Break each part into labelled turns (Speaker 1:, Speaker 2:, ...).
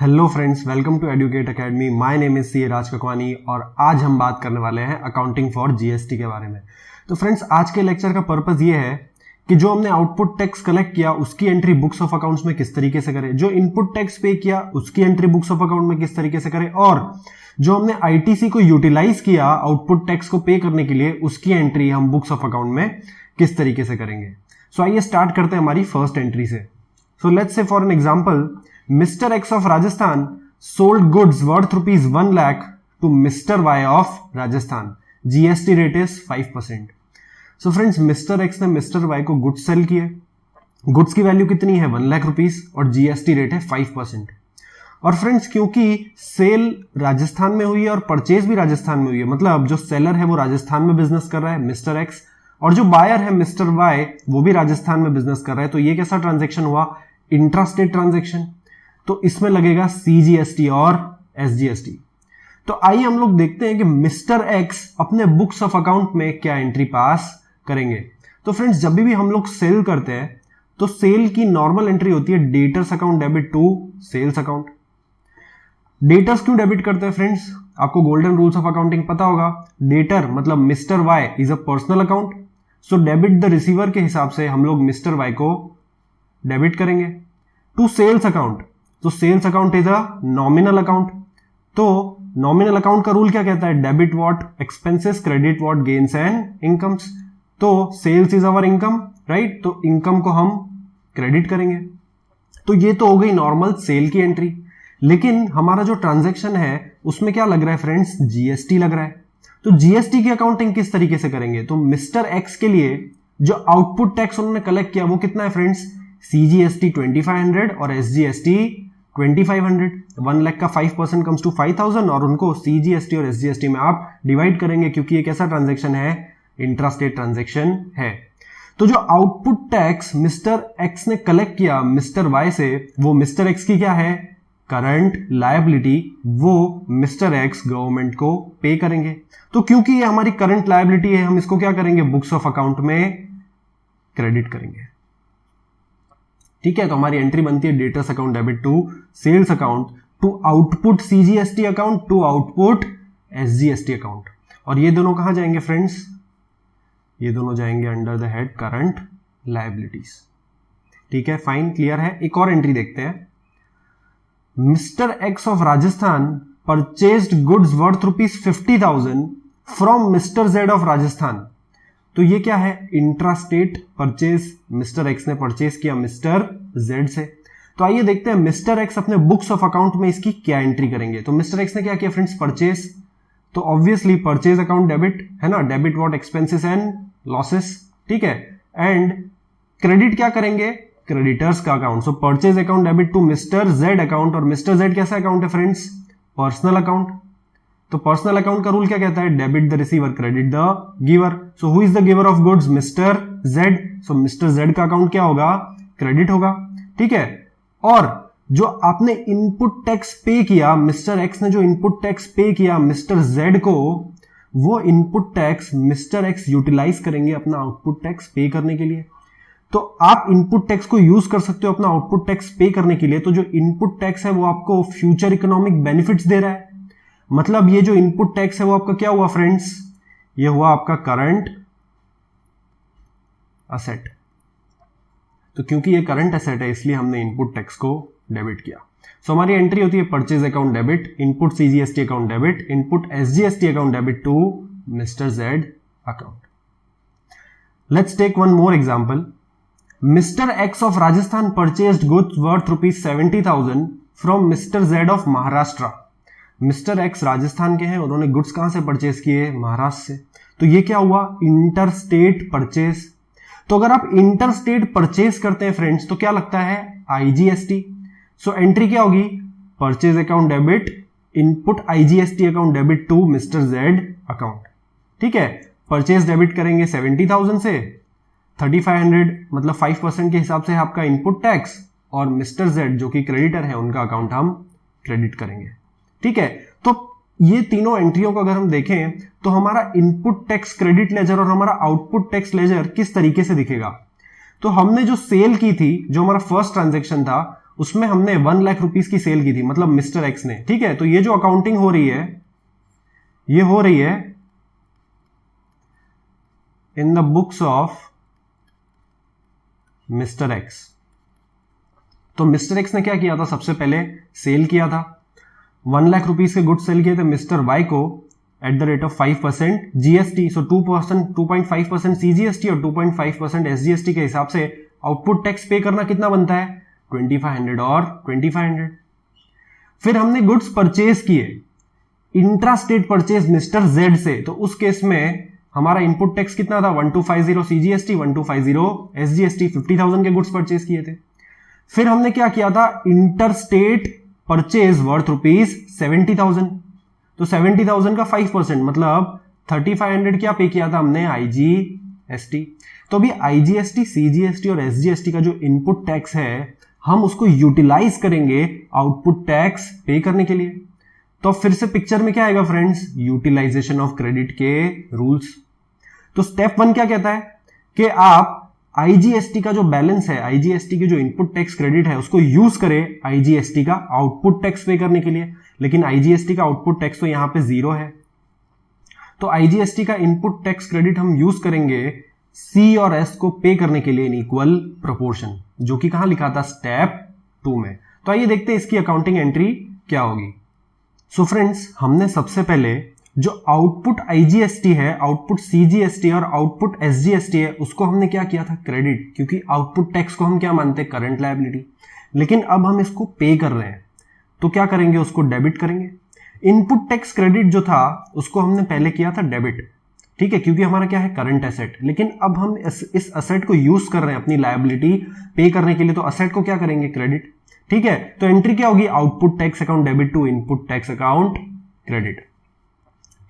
Speaker 1: Hello friends, welcome to Educate Academy. My name is C Raj Kakwani और आज हम बात करने वाले हैं अकाउंटिंग फॉर जीएसटी के बारे में। तो फ्रेंड्स, आज के लेक्चर का पर्पस ये है कि जो हमने आउटपुट टैक्स कलेक्ट किया उसकी एंट्री बुक्स ऑफ अकाउंट्स में किस तरीके से करें, जो इनपुट टैक्स पे किया उसकी एंट्री बुक्स ऑफ अकाउंट में किस तरीके से करें, और जो हमने आईटीसी को यूटिलाइज किया आउटपुट टैक्स को पे करने के लिए उसकी एंट्री हम बुक्स ऑफ अकाउंट में किस तरीके से करेंगे। सो आइए स्टार्ट करते हैं हमारी फर्स्ट एंट्री से। So let's say for an example, Mr. X of Rajasthan sold goods worth rupees 1 lakh to Mr. Y of Rajasthan. GST rate is 5%. So friends, Mr. X ने Mr. Y को goods sale किए। Goods की value कितनी है 1 lakh rupees और GST rate है 5%। और friends, क्योंकि सेल राजस्थान में हुई है और परचेज भी राजस्थान में हुई है, मतलब जो सेलर है वो राजस्थान में बिजनेस कर रहा है मिस्टर एक्स, और जो बायर है मिस्टर वाई वो भी राजस्थान में बिजनेस कर रहा है। तो ये कैसा ट्रांजेक्शन हुआ? Intrastate transaction. तो इसमें लगेगा सीजीएसटी और एसजीएसटी। तो आइए हम लोग देखते हैं कि मिस्टर एक्स अपने बुक्स ऑफ अकाउंट में क्या एंट्री पास करेंगे। तो फ्रेंड्स, जब भी हम लोग सेल करते हैं तो सेल की नॉर्मल एंट्री होती है debtors account debit to sales account. Debtors क्यों डेबिट करते हैं फ्रेंड्स? आपको गोल्डन रूल्स ऑफ अकाउंटिंग पता होगा। डेटर मतलब mister Y is a personal account, so debit the receiver के हिसाब से हम लोग मिस्टर वाई को डेबिट करेंगे। टू सेल्स अकाउंट, तो sales account is a nominal account. तो नॉमिनल अकाउंट का रूल क्या कहता है? Debit what expenses, credit what gains and incomes. तो sales is our income, right? तो इनकम को हम क्रेडिट करेंगे। तो ये तो हो गई नॉर्मल सेल की एंट्री। लेकिन हमारा जो ट्रांजैक्शन है उसमें क्या लग रहा है फ्रेंड्स? जीएसटी लग रहा है। तो जीएसटी की अकाउंटिंग किस तरीके से करेंगे? तो मिस्टर एक्स के लिए जो आउटपुट टैक्स उन्होंने कलेक्ट किया वो कितना है फ्रेंड्स? सीजीएसटी 2500 और एसजीएसटी 2500। 1 लाख का 5% कम्स टू 5000 और उनको सीजीएसटी और एसजीएसटी में आप डिवाइड करेंगे, क्योंकि ये कैसा ट्रांजैक्शन है? इंट्रास्टेट ट्रांजैक्शन है। तो जो आउटपुट टैक्स मिस्टर एक्स ने कलेक्ट किया मिस्टर वाई से, वो मिस्टर एक्स की क्या है? Current liability. वो मिस्टर एक्स गवर्नमेंट को पे करेंगे। तो क्योंकि ये हमारी करंट लायबिलिटी है, हम इसको क्या करेंगे? बुक्स ऑफ अकाउंट में क्रेडिट करेंगे। ठीक है, तो हमारी एंट्री बनती है debtors account debit to sales account to output CGST account to output SGST account. और ये दोनों कहां जाएंगे फ्रेंड्स? ये दोनों जाएंगे under the head current liabilities. ठीक है, फाइन, क्लियर है। एक और एंट्री देखते हैं। Mister X of Rajasthan purchased goods worth rupees 50,000 from mister Z of Rajasthan. तो ये क्या है? Intrastate purchase. मिस्टर एक्स ने परचेज किया मिस्टर जेड से। तो आइए देखते हैं मिस्टर एक्स अपने बुक्स ऑफ अकाउंट में इसकी क्या एंट्री करेंगे। तो मिस्टर एक्स ने क्या किया फ्रेंड्स? परचेज। तो ऑब्वियसली परचेज अकाउंट डेबिट है ना, debit what expenses and losses. ठीक है, एंड क्रेडिट क्या करेंगे? क्रेडिटर्स का account. So purchase account debit to mister Z account. और मिस्टर जेड कैसा अकाउंट है फ्रेंड्स? Personal account. तो पर्सनल अकाउंट का रूल क्या कहता है? Debit the receiver, credit the giver. So who is the giver of goods? Mister Z. So mister Z का account क्या होगा? क्रेडिट होगा। ठीक है, और जो आपने इनपुट टैक्स पे किया, मिस्टर एक्स ने जो इनपुट टैक्स पे किया मिस्टर जेड को, वो input tax mister X utilise करेंगे अपना आउटपुट टैक्स पे करने के लिए। तो आप इनपुट टैक्स को यूज कर सकते हो अपना आउटपुट टैक्स पे करने के लिए। तो जो इनपुट टैक्स है वो आपको फ्यूचर इकोनॉमिक बेनिफिट्स दे रहा है। मतलब ये जो इनपुट टैक्स है वो आपका क्या हुआ फ्रेंड्स? ये हुआ आपका करंट असेट। तो क्योंकि ये करंट असेट है इसलिए हमने इनपुट टैक्स को डेबिट किया। सो हमारी एंट्री होती है purchase account debit, input CGST account debit, input SGST account debit to mister Z account. Let's take one more example. Mister X of Rajasthan purchased goods worth rupees 70,000 from mister Z of Maharashtra. Mister X Rajasthan के हैं, उन्होंने goods कहां से purchase किए? महाराष्ट्र से। तो ये क्या हुआ? Interstate purchase. तो अगर आप इंटरस्टेट परचेज करते हैं फ्रेंड्स तो क्या लगता है? आईजीएसटी। सो एंट्री क्या होगी? Purchase account debit, input IGST account debit to mister Z account. ठीक है, परचेज डेबिट करेंगे 70,000 से, 3500 मतलब 5% के हिसाब से आपका इनपुट टैक्स, और मिस्टर जेड जो कि क्रेडिटर है उनका अकाउंट हम क्रेडिट करेंगे। ठीक है, तो ये तीनों एंट्रियों को अगर हम देखें तो हमारा इनपुट टैक्स क्रेडिट लेजर और हमारा आउटपुट टैक्स लेजर किस तरीके से दिखेगा। तो हमने जो सेल की थी, जो हमारा फर्स्ट ट्रांजैक्शन था, उसमें हमने 1 लाख रुपीस की सेल की थी, मतलब मिस्टर एक्स ने, ठीक है। तो ये जो अकाउंटिंग हो रही है ये हो रही है in the books of mister x. तो मिस्टर एक्स ने क्या किया था, सबसे पहले सेल किया था, 1 लाख रुपीस के गुड्स सेल किए थे मिस्टर वाई को at the rate of 5% GST. So 2.5% CGST और 2.5% एसजीएसटी के हिसाब से आउटपुट टैक्स पे करना कितना बनता है, 2500 और 2500। फिर हमने गुड्स परचेज किए, intra state purchase mister Z से, तो उस केस में हमारा इनपुट टैक्स कितना था, 1250 सीजीएसटी, 1250 एसजीएसटी, 50,000 के गुड्स परचेज किए थे। फिर हमने क्या किया था, inter state purchase worth rupees 70,000, तो 70,000 का 5% मतलब 3500 क्या पे किया था हमने, आईजीएसटी। तो अभी आईजीएसटी, सीजीएसटी और एसजीएसटी का जो इनपुट टैक्स है हम उसको यूटिलाइज करेंगे आउटपुट टैक्स पे करने के लिए। तो फिर से पिक्चर में क्या आएगा फ्रेंड्स, यूटिलाइजेशन ऑफ क्रेडिट के रूल्स। तो स्टेप 1 क्या कहता है कि आप आईजीएसटी का जो बैलेंस है, आईजीएसटी की जो इनपुट टैक्स क्रेडिट है उसको यूज करें आईजीएसटी का आउटपुट टैक्स पे करने के लिए, लेकिन आईजीएसटी का आउटपुट टैक्स तो यहां पे 0 है। तो आईजीएसटी का इनपुट टैक्स क्रेडिट हम यूज करेंगे सी और एस को पे करने के लिए इन इक्वल प्रोपोर्शन, जो कि कहां लिखा था, स्टेप 2 में। तो आइए देखते हैं इसकी अकाउंटिंग एंट्री क्या होगी। सो फ्रेंड्स, हमने सबसे पहले जो आउटपुट आईजीएसटी है, आउटपुट सीजीएसटी और आउटपुट एसजीएसटी है, उसको हमने क्या किया था, क्रेडिट, क्योंकि आउटपुट टैक्स को हम क्या मानते हैं, करंट लायबिलिटी। लेकिन अब हम इसको पे कर रहे हैं तो क्या करेंगे, उसको डेबिट करेंगे। इनपुट टैक्स क्रेडिट जो था उसको हमने पहले किया था डेबिट, ठीक है, क्योंकि हमारा क्या है, करंट एसेट। लेकिन अब हम इस एसेट को यूज कर रहे हैं अपनी लायबिलिटी पे करने के लिए, तो एसेट को क्या करेंगे, क्रेडिट, ठीक है। तो एंट्री क्या होगी, output tax account debit to input tax account credit,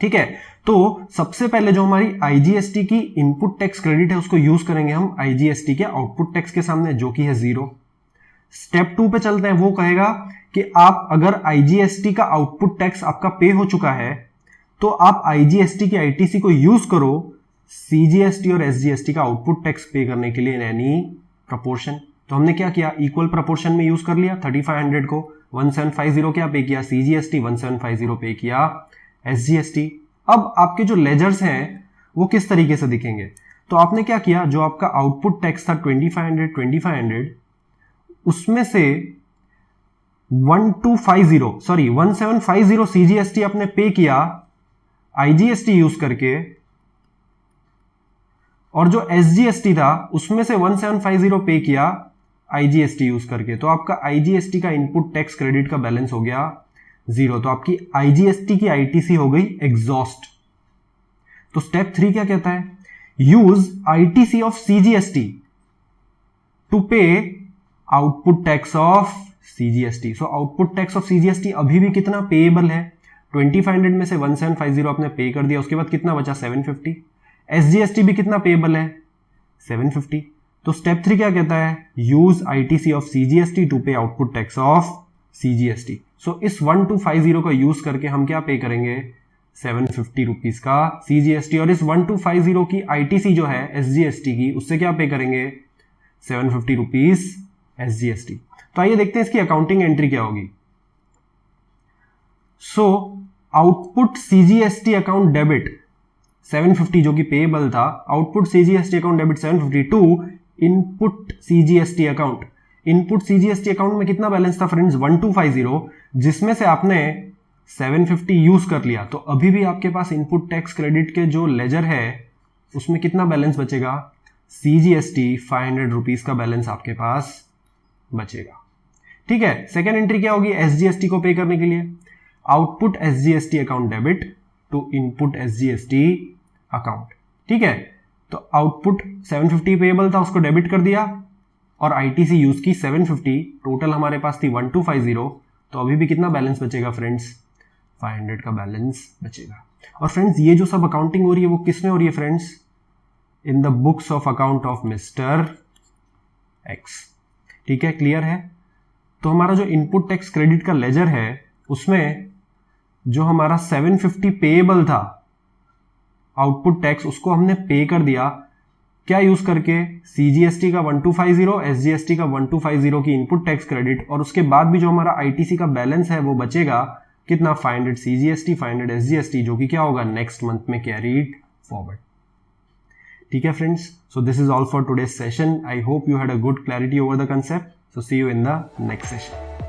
Speaker 1: ठीक है। तो सबसे पहले जो हमारी आईजीएसटी की इनपुट टैक्स क्रेडिट है उसको यूज करेंगे हम आईजीएसटी के आउटपुट टैक्स के सामने, जो कि है 0। स्टेप 2 पे चलते हैं, वो कहेगा कि आप अगर आईजीएसटी का आउटपुट टैक्स आपका पे हो चुका है तो आप आईजीएसटी की आईटीसी को यूज करो सीजीएसटी और एसजीएसटी का आउटपुट टैक्स पे करने के लिए इन एनी प्रोपोर्शन। तो हमने क्या किया, इक्वल प्रोपोर्शन में यूज कर लिया। 3500 को 1750 क्या पे किया, सीजीएसटी, 1750 पे किया एसजीएसटी। अब आपके जो लेजर्स हैं वो किस तरीके से दिखेंगे, तो आपने क्या किया, जो आपका आउटपुट टैक्स था 2500 उसमें से 1750 सीजीएसटी आपने पे किया आईजीएसटी यूज करके, और जो एसजीएसटी था उसमें से 1750 पे किया आईजीएसटी यूज करके। तो आपका आईजीएसटी का इनपुट टैक्स क्रेडिट का बैलेंस हो गया 0। तो आपकी आईजीएसटी की आईटीसी हो गई एग्जॉस्ट। तो स्टेप 3 क्या कहता है, use ITC of CGST to pay output tax of CGST. So output tax of CGST अभी भी कितना पेएबल है, 2500 में से 1750 आपने पे कर दिया, उसके बाद कितना बचा, 750। एसजीएसटी भी कितना पेएबल है, 750। तो स्टेप 3 क्या कहता है, use ITC of CGST to pay output tax of CGST. So इस 1250 को यूज करके हम क्या पे करेंगे, 750 रुपीज का सीजीएसटी, और इस 1250 की आईटीसी जो है एसजीएसटी की, उससे क्या पे करेंगे, 750 रुपीज एसजीएसटी। तो आइए देखते हैं इसकी अकाउंटिंग एंट्री क्या होगी। So output CGST account debit 750 जो कि पेएबल था, output CGST account debit 750 to input CGST account. Input CGST account में कितना बैलेंस था फ्रेंड्स, 1250, जिसमें से आपने 750 यूज कर लिया। तो अभी भी आपके पास इनपुट टैक्स क्रेडिट के जो लेजर है उसमें कितना बैलेंस बचेगा, सीजीएसटी 500 रुपीज का बैलेंस आपके पास बचेगा, ठीक है। सेकेंड एंट्री क्या होगी, एसजीएसटी को पे करने के लिए, output SGST account debit to input SGST account, ठीक है। तो आउटपुट 750 पेएबल था, उसको डेबिट कर दिया और आईटीसी यूज की 750, टोटल हमारे पास थी 1250। तो अभी भी कितना बैलेंस बचेगा फ्रेंड्स, 500 का बैलेंस बचेगा। और फ्रेंड्स ये जो सब अकाउंटिंग हो रही है वो किस में हो रही है friends, in the books of account of mister x, ठीक है, क्लियर है। तो हमारा जो इनपुट टैक्स क्रेडिट का लेजर है उसमें जो हमारा 750 पेएबल था आउटपुट टैक्स, उसको हमने पे कर दिया क्या यूज करके, CGST का 1250, SGST का 1250 की इनपुट टैक्स क्रेडिट, और उसके बाद भी जो हमारा ITC का बैलेंस है वो बचेगा कितना, 500 CGST 500 SGST, जो कि क्या होगा नेक्स्ट मंथ में कैरीड फॉरवर्ड। ठीक है friends, so this is all for today's session. I hope you had a good clarity over the concept. So see you in the next session.